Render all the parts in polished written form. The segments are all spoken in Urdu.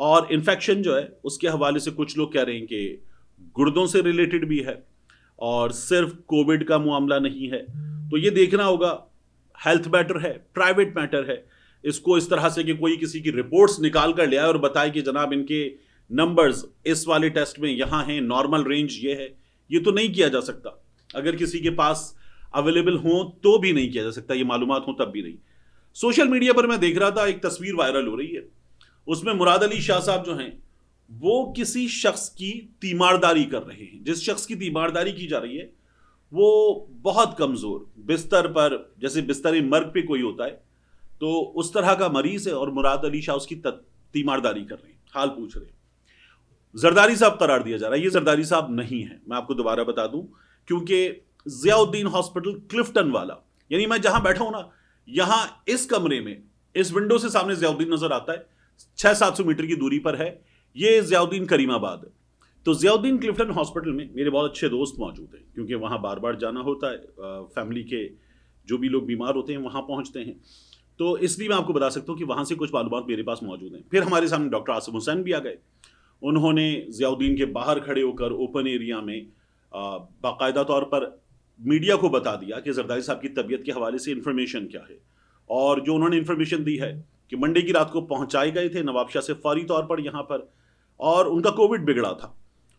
اور انفیکشن جو ہے اس کے حوالے سے کچھ لوگ کہہ رہے ہیں کہ گردوں سے ریلیٹڈ بھی ہے اور صرف کووڈ کا معاملہ نہیں ہے. تو یہ دیکھنا ہوگا. ہیلتھ میٹر ہے, پرائیویٹ میٹر ہے. اس کو اس طرح سے کہ کوئی کسی کی رپورٹس نکال کر لے آئے اور بتائے کہ جناب ان کے نمبرز اس والے ٹیسٹ میں یہاں ہیں, نارمل رینج یہ ہے, یہ تو نہیں کیا جا سکتا. اگر کسی کے پاس اویلیبل ہوں تو بھی نہیں کیا جا سکتا, یہ معلومات ہوں تب بھی نہیں. سوشل میڈیا پر میں دیکھ رہا تھا ایک تصویر وائرل ہو رہی ہے, اس میں مراد علی شاہ صاحب جو ہیں وہ کسی شخص کی تیمارداری کر رہے ہیں. جس شخص کی تیمارداری کی جا رہی ہے وہ بہت کمزور, بستر پر جیسے بستر مرگ پہ کوئی ہوتا ہے تو اس طرح کا مریض ہے, اور مراد علی شاہ اس کی تیمارداری کر رہے ہیں, حال پوچھ رہے ہیں. زرداری صاحب قرار دیا جا رہا ہے. یہ زرداری صاحب نہیں ہے, میں آپ کو دوبارہ بتا دوں, کیونکہ ضیاء الدین ہاسپٹل کلفٹن والا, یعنی میں جہاں بیٹھا ہوں نا, یہاں اس کمرے میں اس ونڈو سے سامنے ضیاء الدین نظر آتا ہے, 600-700 میٹر کی دوری پر ہے. یہ ضیاء الدین کریم آباد. تو ضیاء الدین کلفٹن ہاسپٹل میں میرے بہت اچھے دوست موجود ہیں, کیونکہ وہاں بار بار جانا ہوتا ہے, فیملی کے جو بھی لوگ بیمار ہوتے ہیں وہاں پہنچتے ہیں. تو اس لیے میں آپ کو بتا سکتا ہوں کہ وہاں سے کچھ معلومات میرے پاس موجود ہیں. پھر ہمارے سامنے ڈاکٹر عاصم حسین بھی آ گئے. انہوں نے ضیاء الدین کے باہر کھڑے ہو کر اوپن ایریا میں باقاعدہ طور پر میڈیا کو بتا دیا کہ زرداری صاحب کی طبیعت کے حوالے سے انفارمیشن کیا ہے. اور جو انہوں نے انفارمیشن دی ہے کہ منڈے کی رات کو پہنچائے گئے تھے نواب شاہ سے فوری طور پر یہاں پر, اور ان کا کووڈ بگڑا تھا,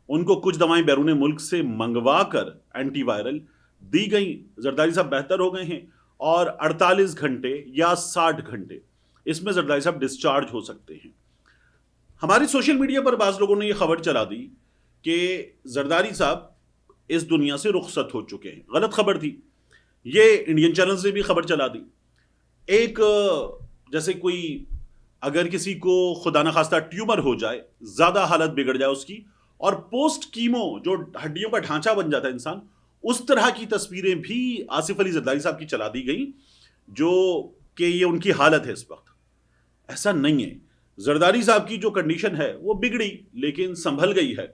ان کو کچھ دوائیں بیرون ملک سے منگوا کر اینٹی وائرل دی گئیں. زرداری صاحب بہتر ہو گئے ہیں, اور 48 گھنٹے یا 60 گھنٹے اس میں زرداری صاحب ڈسچارج ہو سکتے ہیں. ہماری سوشل میڈیا پر بعض لوگوں نے یہ خبر چلا دی کہ زرداری صاحب اس دنیا سے رخصت ہو چکے ہیں. غلط خبر تھی. یہ انڈین چینل سے بھی خبر چلا دی. ایک جیسے کوئی اگر کسی کو خدا نخواستہ ٹیومر ہو جائے, زیادہ حالت بگڑ جائے اس کی, اور پوسٹ کیمو جو ہڈیوں کا ڈھانچہ بن جاتا ہے انسان, اس طرح کی تصویریں بھی آصف علی زرداری صاحب کی چلا دی گئی, جو کہ یہ ان کی حالت ہے اس وقت. ایسا نہیں ہے. زرداری صاحب کی جو کنڈیشن ہے وہ بگڑی لیکن سنبھل گئی ہے,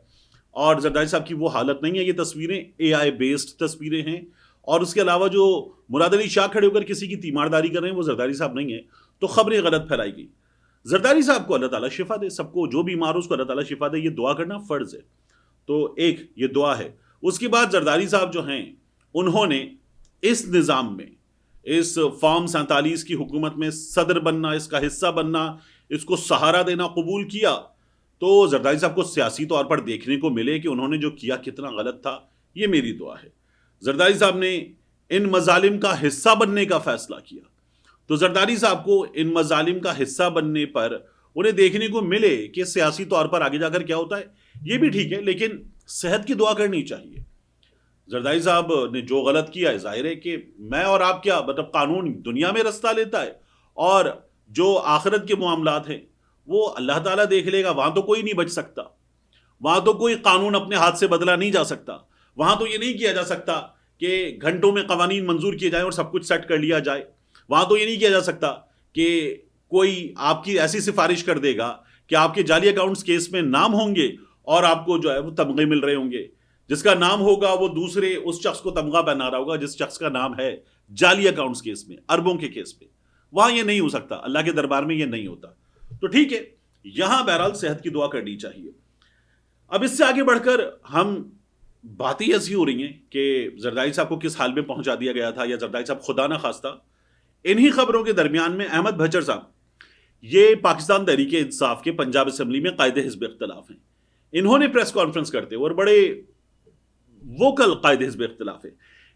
اور زرداری صاحب کی وہ حالت نہیں ہے. یہ تصویریں AI بیسڈ تصویریں ہیں, اور اس کے علاوہ جو مراد علی شاہ کھڑے ہو کر کسی کی تیمارداری کر رہے ہیں وہ زرداری صاحب نہیں ہے. تو خبریں غلط پھیلائی گئی. زرداری صاحب کو اللہ تعالیٰ شفا دے, سب کو جو بیمار ہو اس کو اللہ تعالیٰ شفا دے, یہ دعا کرنا فرض ہے. تو ایک یہ دعا ہے. اس کے بعد زرداری صاحب جو ہیں انہوں نے اس نظام میں, اس فارم 47 کی حکومت میں صدر بننا, اس کا حصہ بننا, اس کو سہارا دینا قبول کیا. تو زرداری صاحب کو سیاسی طور پر دیکھنے کو ملے کہ انہوں نے جو کیا کتنا غلط تھا. یہ میری دعا ہے. زرداری صاحب نے ان مظالم کا حصہ بننے کا فیصلہ کیا, تو زرداری صاحب کو ان مظالم کا حصہ بننے پر انہیں دیکھنے کو ملے کہ سیاسی طور پر آگے جا کر کیا ہوتا ہے, یہ بھی ٹھیک ہے, لیکن صحت کی دعا کرنی چاہیے. زرداری صاحب نے جو غلط کیا ہے, ظاہر ہے کہ میں اور آپ کیا, مطلب قانون دنیا میں رستہ لیتا ہے, اور جو آخرت کے معاملات ہیں وہ اللہ تعالیٰ دیکھ لے گا. وہاں تو کوئی نہیں بچ سکتا, وہاں تو کوئی قانون اپنے ہاتھ سے بدلا نہیں جا سکتا. وہاں تو یہ نہیں کیا جا سکتا کہ گھنٹوں میں قوانین منظور کیے جائیں اور سب کچھ سیٹ کر لیا جائے. وہاں تو یہ نہیں کیا جا سکتا کہ کوئی آپ کی ایسی سفارش کر دے گا کہ آپ کے جعلی اکاؤنٹس کیس میں نام ہوں گے اور آپ کو جو ہے وہ تمغے مل رہے ہوں گے. جس کا نام ہوگا وہ دوسرے اس شخص کو تمغہ پہنا رہا ہوگا جس شخص کا نام ہے جعلی اکاؤنٹس کیس میں, اربوں کے کیس میں. وہاں یہ نہیں ہو سکتا, اللہ کے دربار میں یہ نہیں ہوتا. تو ٹھیک ہے, یہاں بہرحال صحت کی دعا کرنی چاہیے. اب اس سے آگے بڑھ کر ہم باتیں ایسی ہو رہی ہیں کہ زرداری صاحب کو کس حال میں پہنچا دیا گیا تھا, یا زرداری صاحب خدا نہ خواستہ. انہی خبروں کے درمیان میں احمد بھچر صاحب, یہ پاکستان تحریک انصاف کے پنجاب اسمبلی میں قائد حزب اختلاف ہیں, انہوں نے پریس کانفرنس کرتے ہوئے, اور بڑے ووکل قائد حزب اختلاف ہے,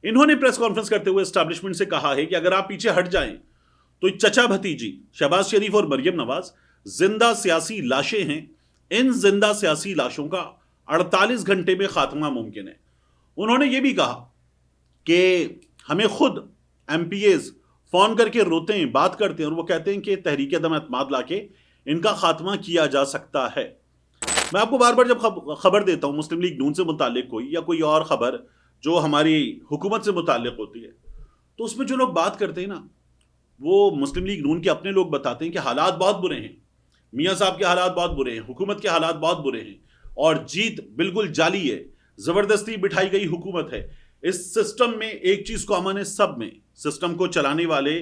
انہوں نے پریس کانفرنس کرتے ہوئے اسٹیبلشمنٹ سے کہا ہے کہ اگر آپ پیچھے ہٹ جائیں تو چچا بھتیجی شہباز شریف اور مریم نواز زندہ سیاسی لاشیں ہیں, ان زندہ سیاسی لاشوں کا 48 گھنٹے میں خاتمہ ممکن ہے. انہوں نے یہ بھی کہا کہ ہمیں خود MPAs فون کر کے روتے ہیں, بات کرتے ہیں, اور وہ کہتے ہیں کہ تحریک عدم اعتماد لا کے ان کا خاتمہ کیا جا سکتا ہے. میں آپ کو بار بار جب خبر دیتا ہوں مسلم لیگ نون سے متعلق کوئی یا کوئی اور خبر جو ہماری حکومت سے متعلق ہوتی ہے, تو اس میں جو لوگ بات کرتے ہیں نا, وہ مسلم لیگ نون کے اپنے لوگ بتاتے ہیں کہ حالات بہت برے ہیں, میاں صاحب کے حالات بہت برے ہیں, حکومت کے حالات بہت برے ہیں, اور جیت بالکل جعلی ہے, زبردستی بٹھائی گئی حکومت ہے. اس سسٹم میں ایک چیز کامن ہے, سب میں سسٹم کو چلانے والے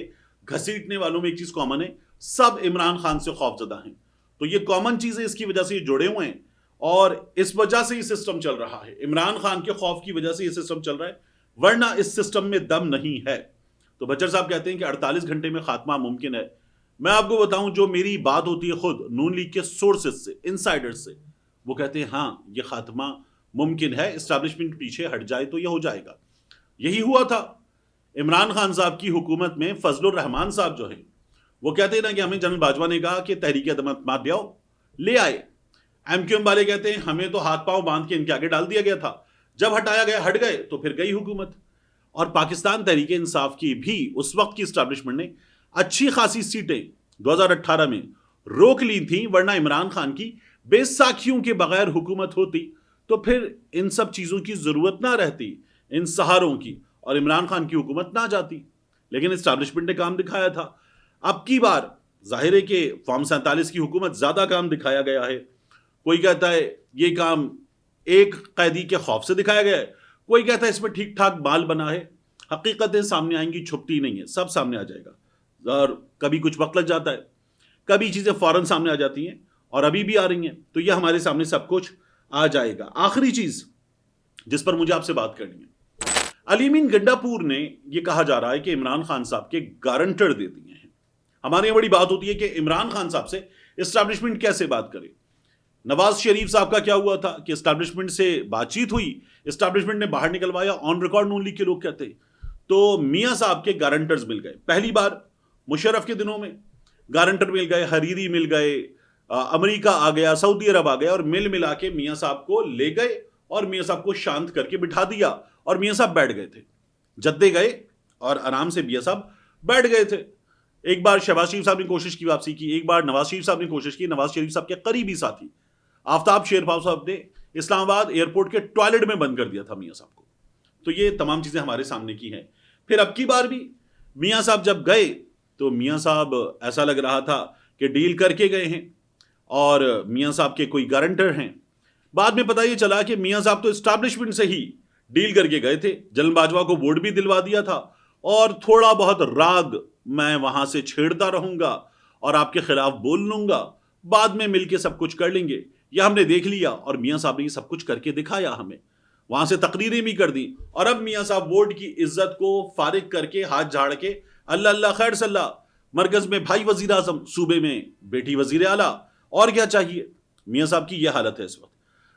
گھسیٹنے والوں میں ایک چیز کامن ہے, سب عمران خان سے خوف زدہ ہیں. تو یہ کامن چیزیں اس کی وجہ سے یہ جڑے ہوئے ہیں اور اس وجہ سے یہ سسٹم چل رہا ہے. عمران خان کے خوف کی وجہ سے یہ سسٹم چل رہا ہے, ورنہ اس سسٹم میں دم نہیں ہے. تو بچر صاحب کہتے ہیں کہ 48 گھنٹے میں خاتمہ ممکن ہے. میں آپ کو بتاؤں, جو میری بات ہوتی ہے خود نون لیگ کے سورسز سے, انسائڈر سے, وہ کہتے ہیں ہاں یہ خاتمہ ممکن ہے, اسٹیبلشمنٹ پیچھے ہٹ جائے تو یہ ہو جائے گا. یہی ہوا تھا عمران خان صاحب کی حکومت میں. فضل الرحمان صاحب جو ہیں وہ کہتے ہیں نا کہ ہمیں جنرل باجوہ نے کہا کہ تحریک عدم اعتماد لے آئے. ایم کیو ایم والے کہتے ہیں ہمیں تو ہاتھ پاؤں باندھ کے ان کے آگے ڈال دیا گیا تھا, جب ہٹایا گیا ہٹ گئے تو پھر گئی حکومت. اور پاکستان تحریک انصاف کی بھی اس وقت کی اسٹیبلشمنٹ نے اچھی خاصی سیٹیں 2018 میں روک لی تھیں, ورنہ عمران خان کی بے ساکھیوں کے بغیر حکومت ہوتی تو پھر ان سب چیزوں کی ضرورت نہ رہتی, ان سہاروں کی, اور عمران خان کی حکومت نہ جاتی. لیکن اسٹیبلشمنٹ نے کام دکھایا تھا. اب کی بار ظاہر ہے کہ فارم 47 کی حکومت زیادہ کام دکھایا گیا ہے. کوئی کہتا ہے یہ کام ایک قیدی کے خوف سے دکھایا گیا ہے, کوئی کہتا ہے اس میں ٹھیک ٹھاک مال بنا ہے. حقیقتیں سامنے آئیں گی, چھپتی نہیں ہے, سب سامنے آ جائے گا. اور کبھی کچھ وقت لگ جاتا ہے, کبھی چیزیں فوراً سامنے آ جاتی ہیں, اور ابھی بھی آ رہی ہیں. تو یہ ہمارے سامنے سب کچھ آ جائے گا. آخری چیز جس پر مجھے آپ سے بات کرنی ہے, علی امین گنڈا پور نے یہ کہا جا رہا ہے کہ عمران خان صاحب کے گارنٹر دے دیے ہیں. ہمارے یہاں بڑی بات ہوتی ہے کہ عمران خان صاحب سے اسٹیبلشمنٹ کیسے بات کرے. نواز شریف صاحب کا کیا ہوا تھا کہ اسٹیبلشمنٹ سے بات چیت ہوئی, اسٹیبلشمنٹ نے باہر نکلوایا, آن ریکارڈ نون لیگ کے لوگ کہتے ہیں, تو میاں صاحب کے گارنٹرز مل گئے. پہلی بار مشرف کے دنوں میں گارنٹر مل گئے, حریری مل گئے, امریکہ آ گیا, سعودی عرب آ گیا, اور ملا کے میاں صاحب کو لے گئے اور میاں صاحب کو شانت کر کے بٹھا دیا, اور میاں صاحب بیٹھ گئے تھے. جدے گئے اور آرام سے میاں صاحب بیٹھ گئے تھے. ایک بار شہباز شریف صاحب نے کوشش کی واپسی کی, ایک بار نواز شریف صاحب نے کوشش کی. نواز شریف صاحب کے قریبی ساتھی آفتاب شیرپاؤ صاحب نے اسلام آباد ایئرپورٹ کے ٹوائلٹ میں بند کر دیا تھا میاں صاحب کو. تو یہ تمام چیزیں ہمارے سامنے کی ہیں. پھر اب کی بار بھی میاں صاحب جب گئے تو میاں صاحب ایسا لگ رہا تھا کہ ڈیل کر کے گئے ہیں, اور میاں صاحب کے کوئی گارنٹر ہیں. بعد میں پتہ یہ چلا کہ میاں صاحب تو اسٹیبلشمنٹ سے ہی ڈیل کر کے گئے تھے. جنرل باجوہ کو ووٹ بھی دلوا دیا تھا, اور تھوڑا بہت راگ میں وہاں سے چھیڑتا رہوں گا اور آپ کے خلاف بول لوں گا, بعد میں مل کے سب کچھ کر لیں گے. یہ ہم نے دیکھ لیا, اور میاں صاحب نے یہ سب کچھ کر کے دکھایا ہمیں. وہاں سے تقریریں بھی کر دی, اور اب میاں صاحب ووٹ کی عزت کو فارغ کر کے ہاتھ جھاڑ کے اللہ اللہ خیر صلی اللہ, مرکز میں بھائی وزیر اعظم, صوبے میں بیٹی وزیر اعلیٰ, اور کیا چاہیے. میاں صاحب کی یہ حالت ہے اس وقت.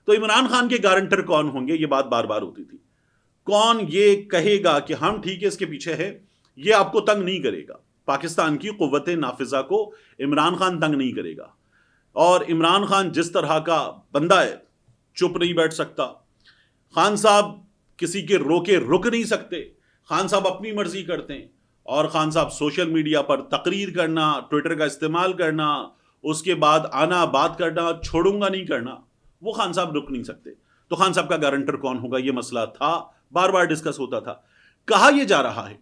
تو عمران خان کے گارنٹر کون ہوں گے, یہ بات بار بار ہوتی تھی. کون یہ کہے گا کہ ہم ٹھیک ہے اس کے پیچھے ہے, یہ آپ کو تنگ نہیں کرے گا. پاکستان کی قوت نافذہ کو عمران خان تنگ نہیں کرے گا. اور عمران خان جس طرح کا بندہ ہے, چپ نہیں بیٹھ سکتا. خان صاحب کسی کے روکے رک نہیں سکتے. خان صاحب اپنی مرضی کرتے ہیں, اور خان صاحب سوشل میڈیا پر تقریر کرنا, ٹویٹر کا استعمال کرنا, اس کے بعد آنا بات کرنا, چھوڑوں گا نہیں کرنا, وہ خان صاحب رک نہیں سکتے. تو خان صاحب کا گارنٹر کون ہوگا, یہ مسئلہ تھا, بار بار ڈسکس ہوتا تھا. کہا یہ جا رہا ہے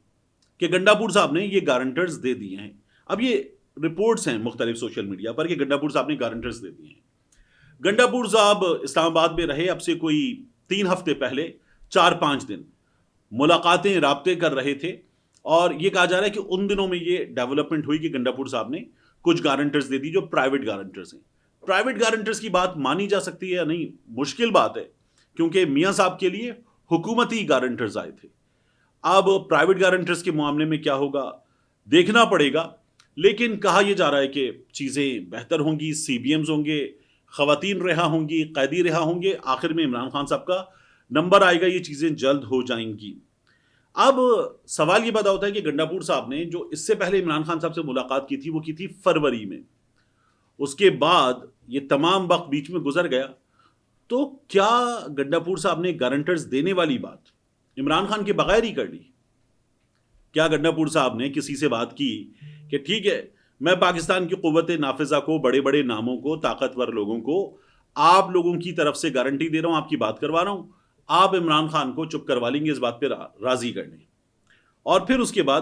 کہ گنڈا پور صاحب نے یہ گارنٹرز دے دیے ہیں. اب یہ رپورٹس ہیں مختلف سوشل میڈیا پر کہ گنڈا پور صاحب نے گارنٹرز دے دیے ہیں. گنڈا پور صاحب اسلام آباد میں رہے, اب سے کوئی 3 ہفتے پہلے 4-5 دن ملاقاتیں رابطے کر رہے تھے, اور یہ کہا جا رہا ہے کہ ان دنوں میں یہ ڈیولپمنٹ ہوئی کہ گنڈا پور صاحب نے کچھ گارنٹرز دے دی جو پرائیویٹ گارنٹرز ہیں. پرائیویٹ گارنٹرز کی بات مانی جا سکتی ہے یا نہیں, مشکل بات ہے, کیونکہ میاں صاحب کے لیے حکومتی گارنٹرز آئے تھے. اب پرائیویٹ گارنٹرز کے معاملے میں کیا ہوگا دیکھنا پڑے گا. لیکن کہا یہ جا رہا ہے کہ چیزیں بہتر ہوں گی, سی بی ایمز ہوں گے, خواتین رہا ہوں گی, قیدی رہا ہوں گے, آخر میں عمران خان صاحب کا نمبر آئے گا, یہ چیزیں جلد ہو جائیں گی. اب سوال یہ پیدا ہوتا ہے کہ گنڈا پور صاحب نے جو اس سے پہلے عمران خان صاحب سے ملاقات کی تھی وہ کی تھی فروری میں. اس کے بعد یہ تمام وقت بیچ میں گزر گیا, تو کیا گنڈا پور صاحب نے گارنٹرز دینے والی بات عمران خان کے بغیر ہی کر لی؟ کیا گنڈا پور صاحب نے کسی سے بات کی کہ ٹھیک ہے میں پاکستان کی قوت نافذہ کو, بڑے بڑے ناموں کو, طاقتور لوگوں کو آپ لوگوں کی طرف سے گارنٹی دے رہا ہوں, آپ کی بات کروا رہا ہوں, آپ عمران خان کو چپ کروا لیں گے, اس بات پہ راضی کر لیں. اور پھر اس کے بعد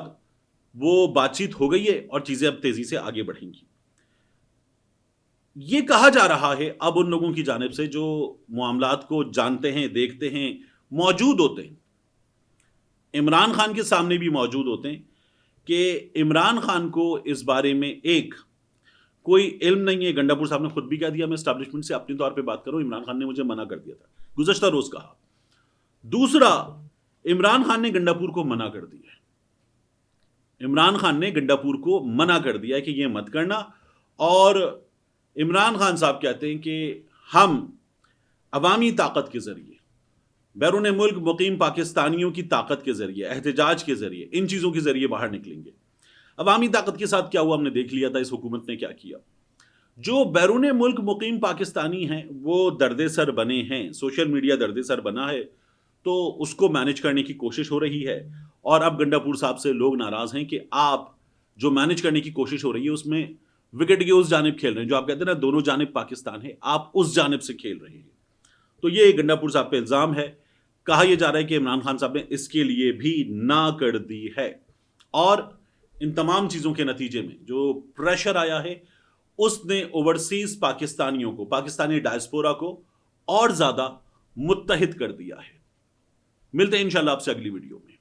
وہ بات چیت ہو گئی ہے اور چیزیں اب تیزی سے آگے بڑھیں گی. یہ کہا جا رہا ہے اب ان لوگوں کی جانب سے جو معاملات کو جانتے ہیں, دیکھتے ہیں, موجود ہوتے ہیں, عمران خان کے سامنے بھی موجود ہوتے ہیں, کہ عمران خان کو اس بارے میں ایک کوئی علم نہیں ہے. گنڈا پور صاحب نے خود بھی کہہ دیا, میں اسٹیبلشمنٹ سے اپنے طور پہ بات کروں, عمران خان نے مجھے منع کر دیا تھا, گزشتہ روز کہا. دوسرا, عمران خان نے گنڈا پور کو منع کر دیا. عمران خان نے گنڈا پور کو منع کر دیا کہ یہ مت کرنا. اور عمران خان صاحب کہتے ہیں کہ ہم عوامی طاقت کے ذریعے, بیرون ملک مقیم پاکستانیوں کی طاقت کے ذریعے, احتجاج کے ذریعے, ان چیزوں کے ذریعے باہر نکلیں گے. عوامی طاقت کے ساتھ کیا ہوا ہم نے دیکھ لیا تھا, اس حکومت نے کیا کیا. جو بیرون ملک مقیم پاکستانی ہیں وہ درد سر بنے ہیں, سوشل میڈیا درد سر بنا ہے, تو اس کو مینج کرنے کی کوشش ہو رہی ہے. اور اب گنڈا پور صاحب سے لوگ ناراض ہیں کہ آپ جو مینج کرنے کی کوشش ہو رہی ہے اس میں وکٹ کی اس جانب کھیل رہے ہیں, جو آپ کہتے ہیں نا دونوں جانب پاکستان ہے, آپ اس جانب سے کھیل رہے ہیں. تو یہ گنڈا پور صاحب پہ الزام ہے. کہا یہ جا رہا ہے کہ عمران خان صاحب نے اس کے لیے بھی نہ کر دی ہے. اور ان تمام چیزوں کے نتیجے میں جو پریشر آیا ہے اس نے اوورسیز پاکستانیوں کو, پاکستانی ڈائسپورا کو اور زیادہ متحد کر دیا ہے. ملتے ہیں انشاءاللہ آپ سے اگلی ویڈیو میں.